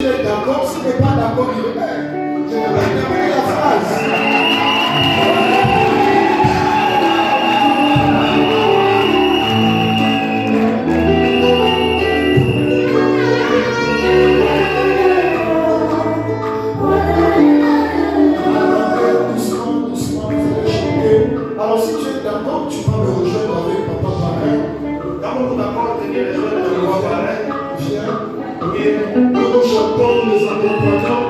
es d'accord, si tu n'es pas d'accord, il est là. Je vais terminer la phrase. Alors si tu es d'accord, tu vas me rejoindre avec papa pareil. Viens. Et nous chantons les accompagnants.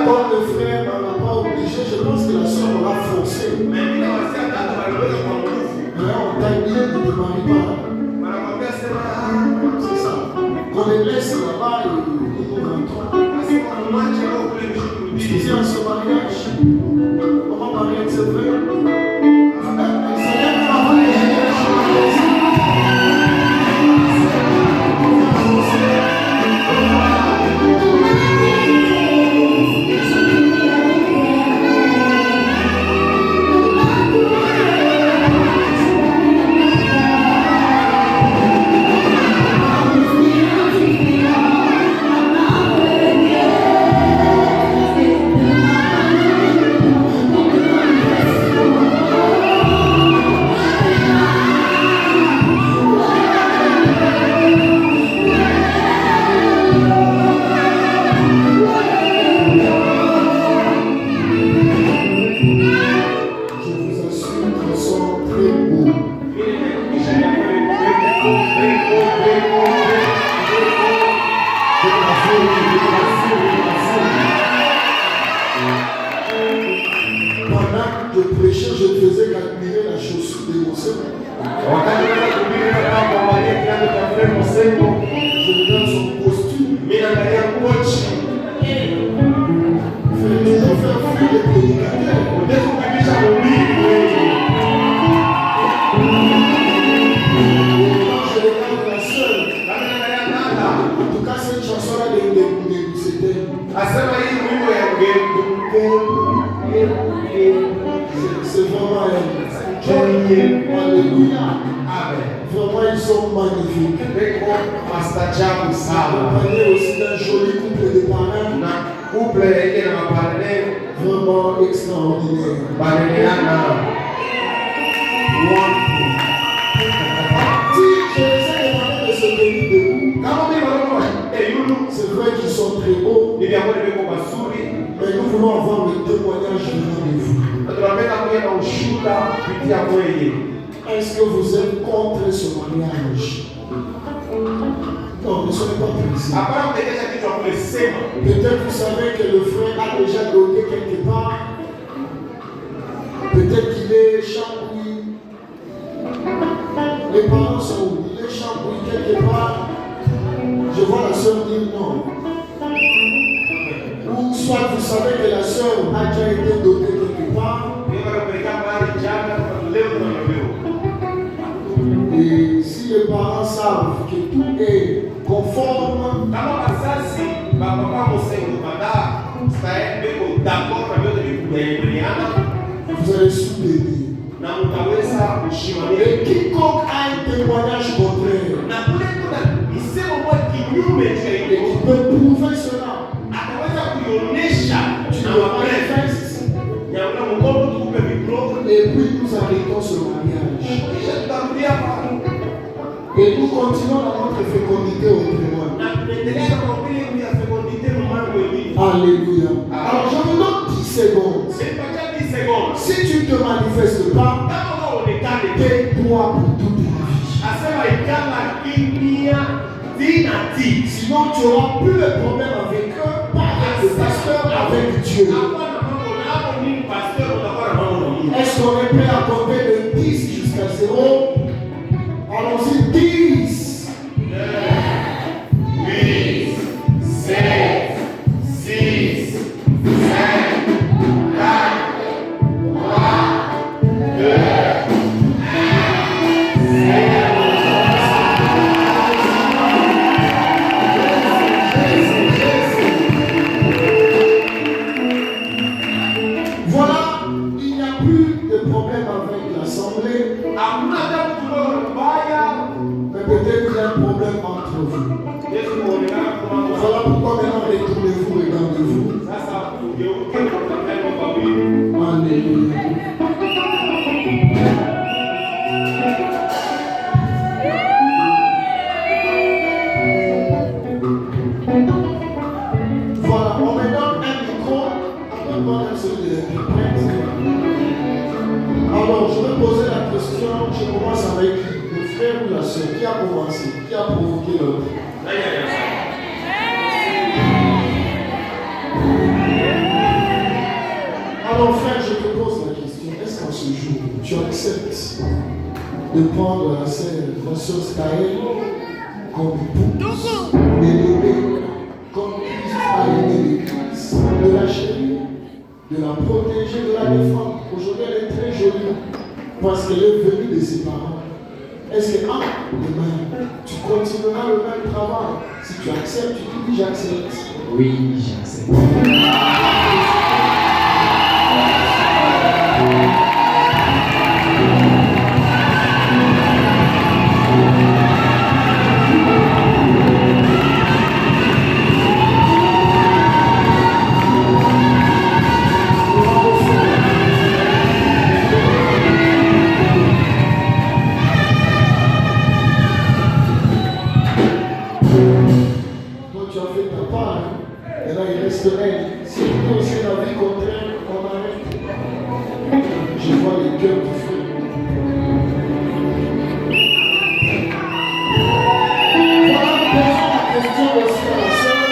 Comme le frère n'en a pas obligé, je pense que la soeur l'a forcé. Mais on t'a dit, ne te marie pas. C'est ça. On les laisse là-bas et nous rentrons. Tu viens à ce mariage. Comment mariage c'est vrai? C'est vraiment alléluia. Vraiment, ils sont magnifiques. Accompagné aussi d'un joli couple de parrains. Vraiment extraordinaire. Si je essaie de parler de ce pays debout, c'est vrai qu'ils sont très beaux. Mais nous voulons avoir le témoignage venant de vous. Est-ce que vous êtes contre ce mariage? Non, ne soyez pas pressés. Peut-être vous savez que le frère a déjà donné quelque part. Peut-être qu'il est chambouillé. Les parents sont où? Il est chambouillé quelque part. Je vois la soeur dire non. Ou soit vous savez que la soeur a déjà été dotée quelque part. Et si les parents savent que tout est conforme, vous allez soutenir. Et quiconque a un témoignage contraire, et qui peut prouver cela, tu le manifestes. Et puis nous arrêtons ce mariage. Et nous continuons dans notre fécondité autrement. Alléluia. Alors je vous donne 10 secondes. Si tu ne te manifestes pas, tais-toi pour toute la vie. Sinon tu n'auras plus de problème avec eux, pas avec le pasteur, avec Dieu. Est-ce qu'on est prêt à compter de 10 jusqu'à 0? Allons-y, 10. peut-être qu'il y a un problème entre vous. Voilà pourquoi maintenant retournez-vous, regardez-vous. Alléluia. Voilà, on me donne un micro. Alors, je vais poser la question. Je commence avec le frère ou la soeur. Qui a commencé? Qui a provoqué l'autre? Alors, frère, je te pose la question. Est-ce qu'en ce jour, tu acceptes de prendre la soeur Skyel comme épouse, de l'aimer comme Christ a aimé l'Église, de la chérir, de la protéger, de la défendre? Aujourd'hui, elle est très jolie parce qu'elle est venue de ses parents. Est-ce que demain, tu continueras le même travail? Si tu acceptes, tu dis j'accepte. Oui, j'accepte. Si vous aussi la vie contraire, on arrête. Je vois les cœurs du feu. Voilà, posons la question aussi à la sœur.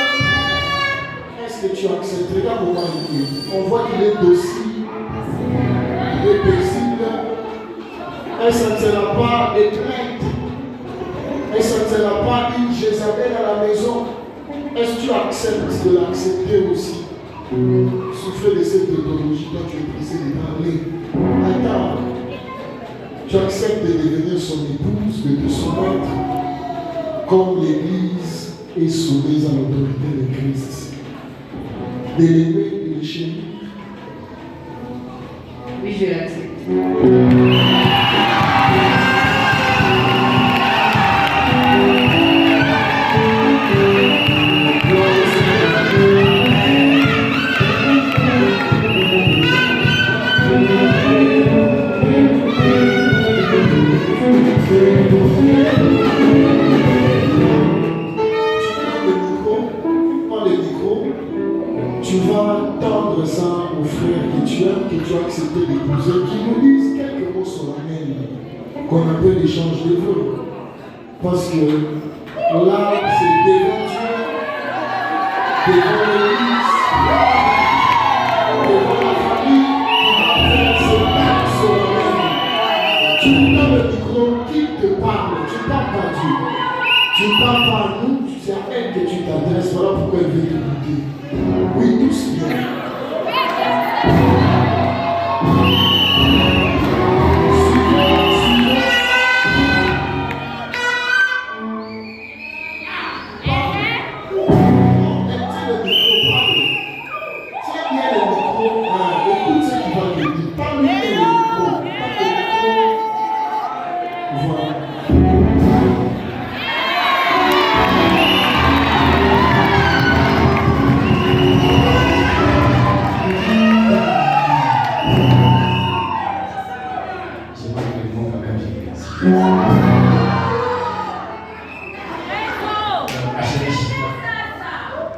Est-ce que tu acceptes? Regarde comment il est. On voit qu'il est docile, il est paisible. Elle ne sentira pas des plaintes. Elle ne sentira pas une Jézabel à la maison. Est-ce que tu acceptes de l'accepter aussi? Souffler de cette théologie dont tu es pressé de parler. Attends. Tu acceptes de devenir son épouse, de te soumettre comme l'Église est soumise à l'autorité de Christ. De l'aimer et de le chérir. Oui, je l'accepte. Tu vas tendre ça aux frères que tu aimes, que tu as accepté d'épouser, qui nous disent quelques mots solennels, qu'on appelle l'échange de vœux. Parce que là, c'est devant Dieu, devant l'Église, devant la famille, c'est pas solennel. Tu donnes le micro, qui te parle? Tu ne parles pas à Dieu. Tu ne parles pas à nous, c'est à elle que tu t'adresses. Voilà pourquoi elle veut t'écouter. Oui, tous bien.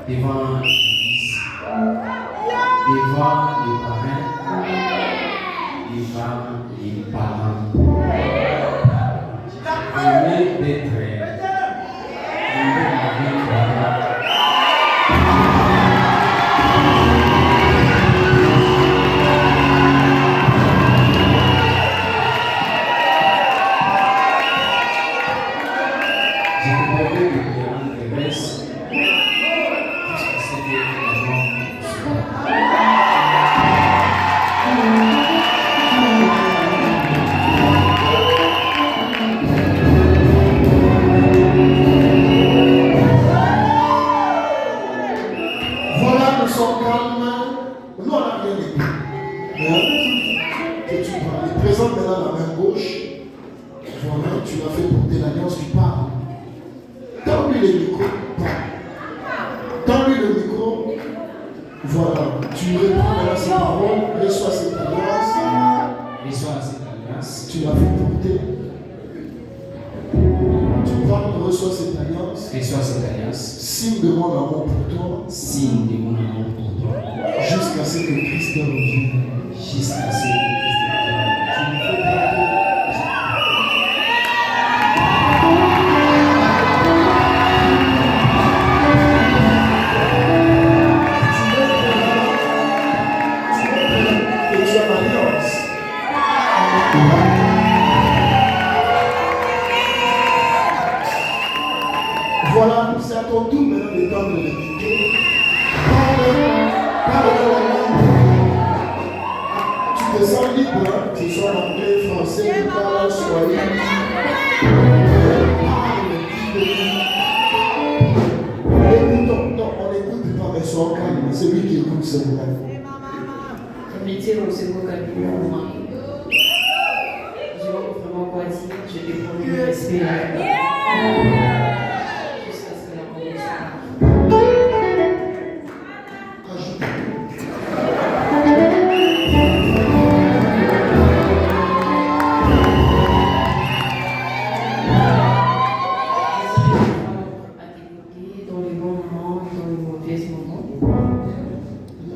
Devant l'Église, devant les parrains, devant les parents. Je veux d'être Tu présentes maintenant la main gauche. Voilà, tu l'as fait porter l'alliance du pape. Voilà, tu reprends maintenant ces paroles, reçois cette alliance. Reçois cette alliance. Tu l'as fait porter. Tu parles, reçois cette alliance. Reçois cette alliance. Signe de mon amour pour toi. Signe de mon amour pour toi. Jusqu'à ce que Christ revienne. Jusqu'à ce que Christ revienne. Voilà, c'est à ton tour maintenant de tendre les micros. Parle dans la langue. Tu te sens libre, hein? Que ce soit en anglais, français, italien, swahili. Parle, écoute, non, on n'écoute pas, mais sois calme. C'est lui qui écoute, c'est vrai. Métier au second cabinet, je vois vraiment quoi dire, je te promets le respect. Jusqu'à ce que la promesse à t'écouter dans les bons moments, dans les mauvais moments.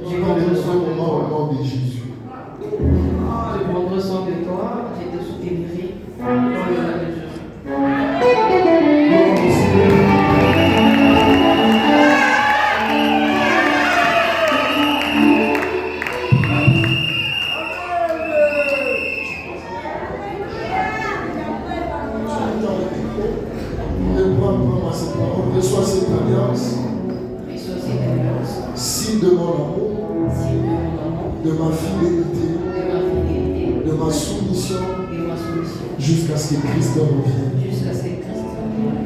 Je prends les moments au nom de Jésus. Je prendrai soin de toi, je te soutiendrai dans le nom de Jésus. Reçois cette alliance. Reçois cette alliance. Signe de mon amour, Signe de mon amour, de ma fidélité, de ma fidélité, de ma soumission, de ma soumission, jusqu'à ce que Christ revienne. jusqu'à ce que Christ revienne.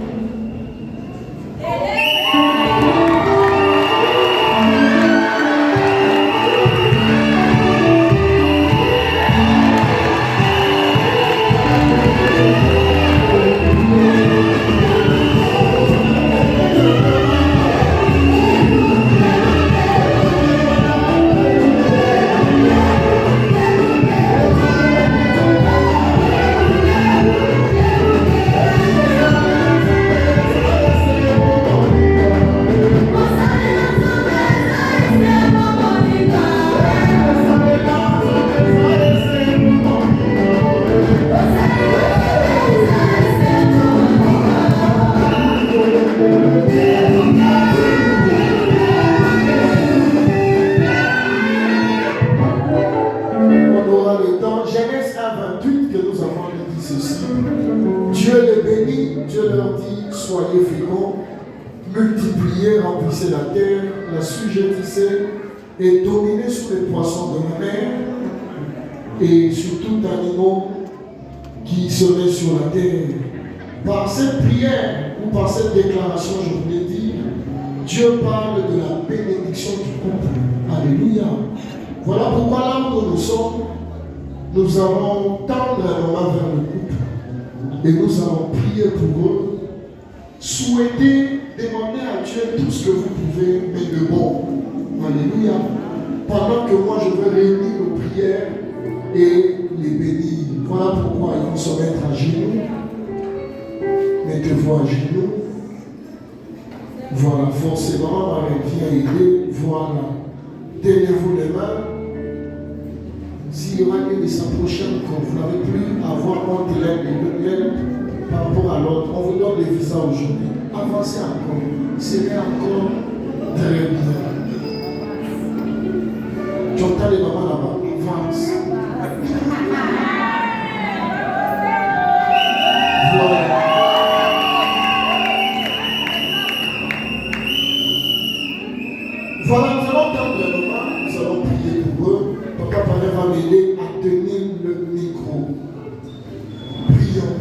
Genèse 1:28 que nous avons dit ceci. Dieu les bénit, Dieu leur dit, soyez féconds, multipliez, remplissez la terre, la sujettissez et dominez sur les poissons de la mer et sur tout animal qui serait sur la terre. Par cette prière ou par cette déclaration, je vous l'ai dit, Dieu parle de la bénédiction du couple. Alléluia. Voilà pourquoi là où nous sommes, nous allons tendre la main vers le couple et nous allons prier pour eux, souhaiter, demander à Dieu tout ce que vous pouvez, mais de bon. Alléluia. Pendant que moi je vais réunir nos prières et les bénir. Voilà pourquoi ils vont se mettre à genoux. Mettez-vous à genoux. Voilà, forcément, Marie vient aider. Voilà. Tenez-vous les mains. S'il y aura une de s'approcher quand vous n'avez plus à avoir honte l'un par rapport à l'autre, on vous donne les visas aujourd'hui. Avancez encore. C'est encore très bien. Tu entends les mamans là-bas. Avance. Voilà. Voilà, nous allons prendre le moment, nous allons prier pour eux. Papa Palais va m'aider à tenir le micro. Prions.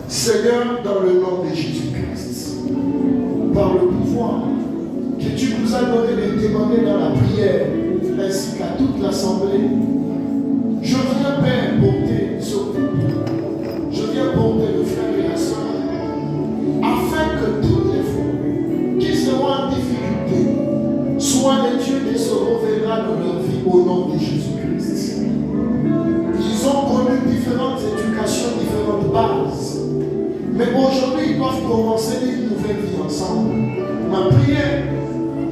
Seigneur, dans le nom de Jésus-Christ, par le pouvoir que tu nous as donné de demander dans la prière, ainsi qu'à toute l'assemblée, je viens, Père, porter ce couple. Je viens porter le frère et la soeur, afin que toutes les fois qui seront en difficulté soient qu'ils doivent commencer une nouvelle vie ensemble. Ma prière,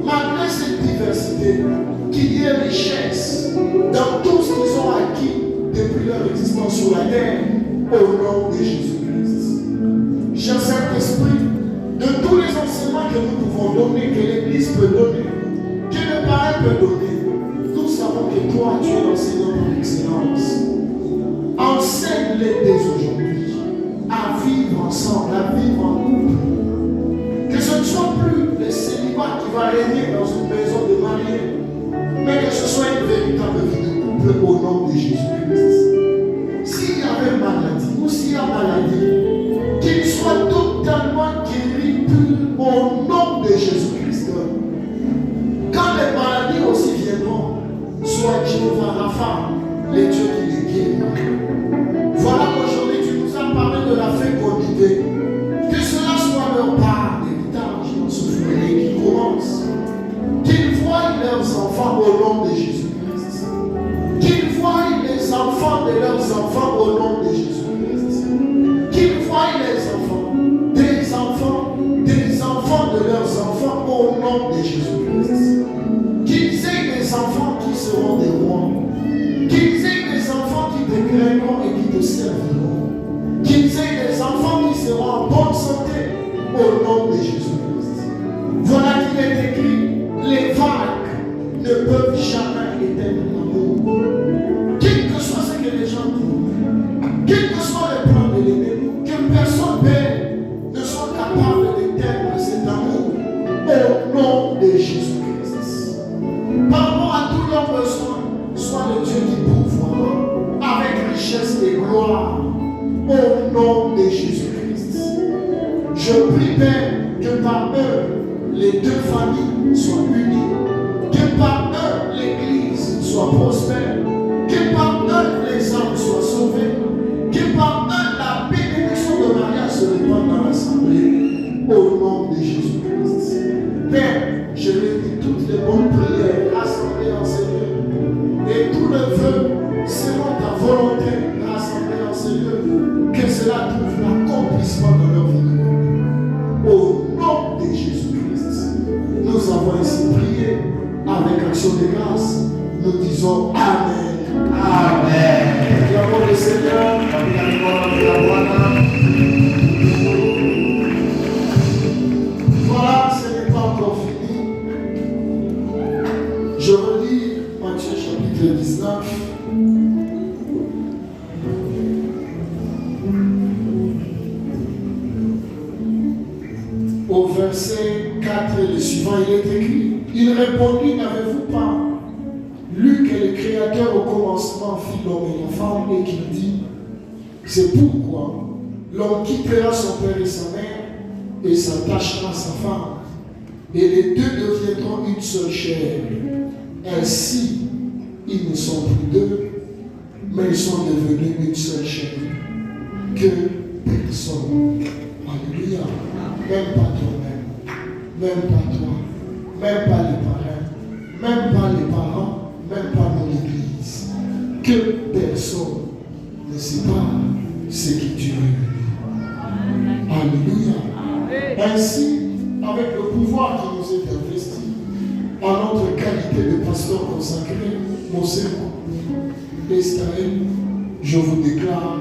malgré cette diversité, qu'il y ait richesse dans tout ce qu'ils ont acquis depuis leur existence sur la terre, au nom de Jésus-Christ. Cher Saint-Esprit, de tous les enseignements que nous pouvons donner, que l'Église peut donner, que le Parrain peut donner, nous savons que toi, tu es l'enseignant par excellence. Enseigne-les dès aujourd'hui à vivre ensemble, à vivre en couple. Que ce ne soit plus le célibat qui va régner dans une maison de mariés, mais que ce soit une véritable vie de couple au nom de Jésus-Christ. S'il y avait maladie ou s'il y a maladie, qu'il soit totalement guéri au nom de Jésus-Christ. Quand les maladies aussi viendront, soit Jéhovah Rapha, les dieux qui les guérissent. Voilà qu'aujourd'hui tu nous as parlé de la fécondité. Que cela soit leur part d'héritage dans ce foyer qui commence. Qu'ils voient leurs enfants au nom de Jésus-Christ. Qu'ils voient les enfants de leurs enfants au nom de Jésus-Christ. Qu'ils voient les enfants de leurs enfants au nom de Jésus-Christ. Qu'ils aient des enfants qui seront des rois. Qu'ils aient des enfants qui te craindront et qui te serviront. Qu'ils aient des enfants qui seront en bonne santé au nom de Jésus-Christ. Voilà qu'il est écrit, les vagues ne peuvent jamais éteindre l'amour. Quel que soit ce que les gens disent, quel que soit le plan de l'ennemi, que personne ne soit capable d'éteindre cet amour au nom de Jésus-Christ. Par rapport à tous leurs besoins, soit le Dieu qui pourvoira avec richesse et gloire au nom de Jésus-Christ. Je prie, Père, que par eux, les deux familles soient unies, que par eux, l'Église soit prospère, que par eux, les âmes soient sauvées, que par eux, la bénédiction de mariage se répande dans l'assemblée, au nom de Jésus-Christ. Père, je réunis toutes les bonnes prières rassemblées en Seigneur, et tous les vœux selon ta volonté rassemblés en Seigneur, que cela trouve l'accomplissement dans leur vie. Au nom de Jésus-Christ, nous avons ainsi prié avec action de grâce. Nous disons Amen. Amen. Acclamons le Seigneur. Voilà, ce n'est pas encore fini. Je relis Matthieu chapitre 19. Au verset 4 et le suivant, il est écrit, il répondit, n'avez-vous pas lu que le Créateur au commencement fit l'homme et la femme et qu'il dit, c'est pourquoi l'homme quittera son père et sa mère et s'attachera à sa femme et les deux deviendront une seule chair. Ainsi, ils ne sont plus deux, mais ils sont devenus une seule chair. Que personne, alléluia, même pas toi-même, même pas toi, même pas les parents, même pas les parents, même pas dans l'Église, que personne ne sépare ce qui dure. Alléluia. Ainsi, avec le pouvoir qui nous est investi, en notre qualité de pasteur consacré, mon serment, Esther, je vous déclare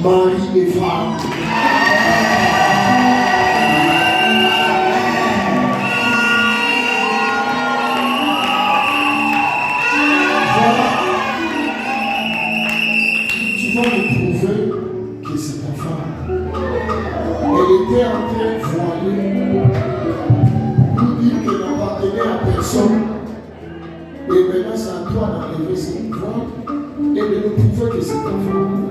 mari et femme. Tu vas me prouver que c'est ta femme. Elle était en train de voiler pour dire qu'elle n'appartenait à personne. Et maintenant, c'est à toi d'enlever cette voile et de nous prouver que c'est ta femme.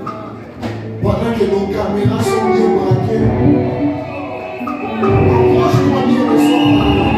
Pendant que nos caméras sont bien braquées, approche-toi bien de son parole.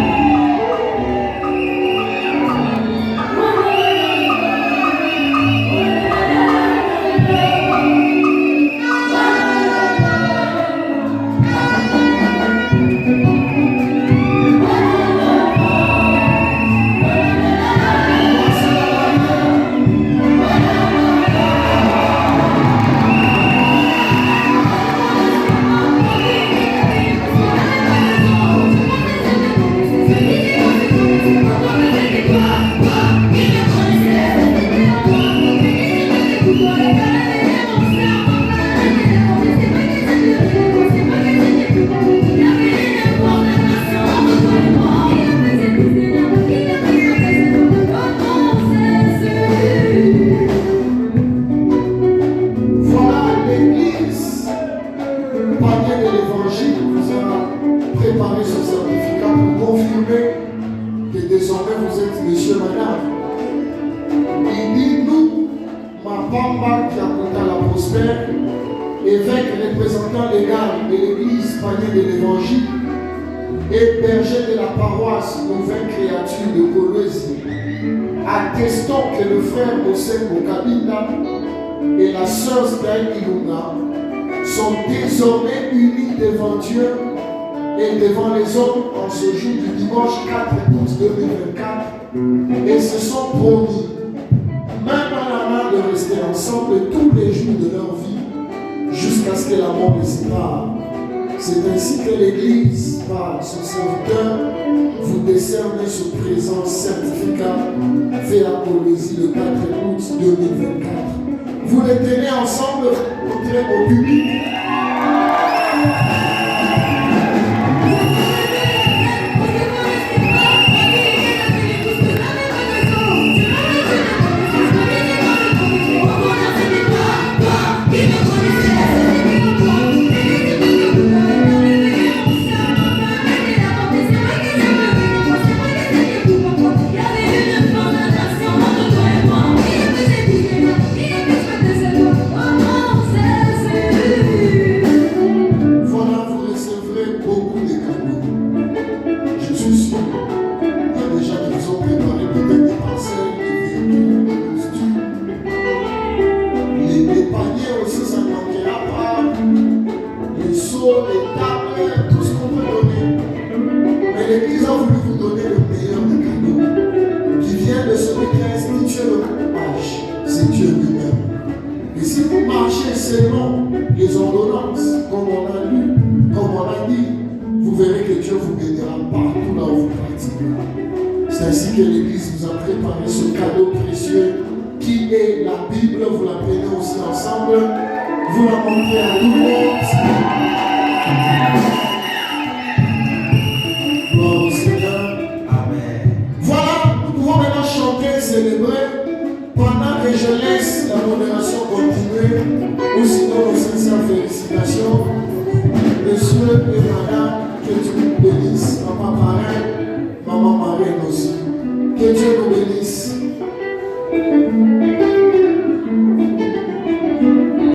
vous êtes monsieur, madame. Il dit, nous, Mapamba Kiakuta la prospère, évêque représentant légal de l'église panier de l'évangile et berger de la paroisse Nouvelle Créature de Kolwezi, attestons que le frère Mosé Mokabinda et la sœur Stan Ilunga sont désormais unis devant Dieu et devant les hommes en ce jour du dimanche 4 août 2024 et se sont promis, main dans la main, de rester ensemble tous les jours de leur vie jusqu'à ce que la mort les sépare. C'est ainsi que l'Église, par son serviteur, vous décerne ce présent certificat fait à Kolwezi le 4 août 2024. Vous les tenez ensemble, montrez au public. Ainsi que l'Église vous a préparé ce cadeau précieux qui est la Bible. Vous la prenez aussi ensemble. Vous la montrez à tout le monde. Gloire au Seigneur. Amen. Voilà, nous pouvons maintenant chanter, célébrer pendant que je laisse la modération continuer. Ou sinon, nos sincères félicitations. Monsieur et madame, que Dieu vous bénisse. Papa parrain, maman marraine aussi. Que Dieu nous bénisse.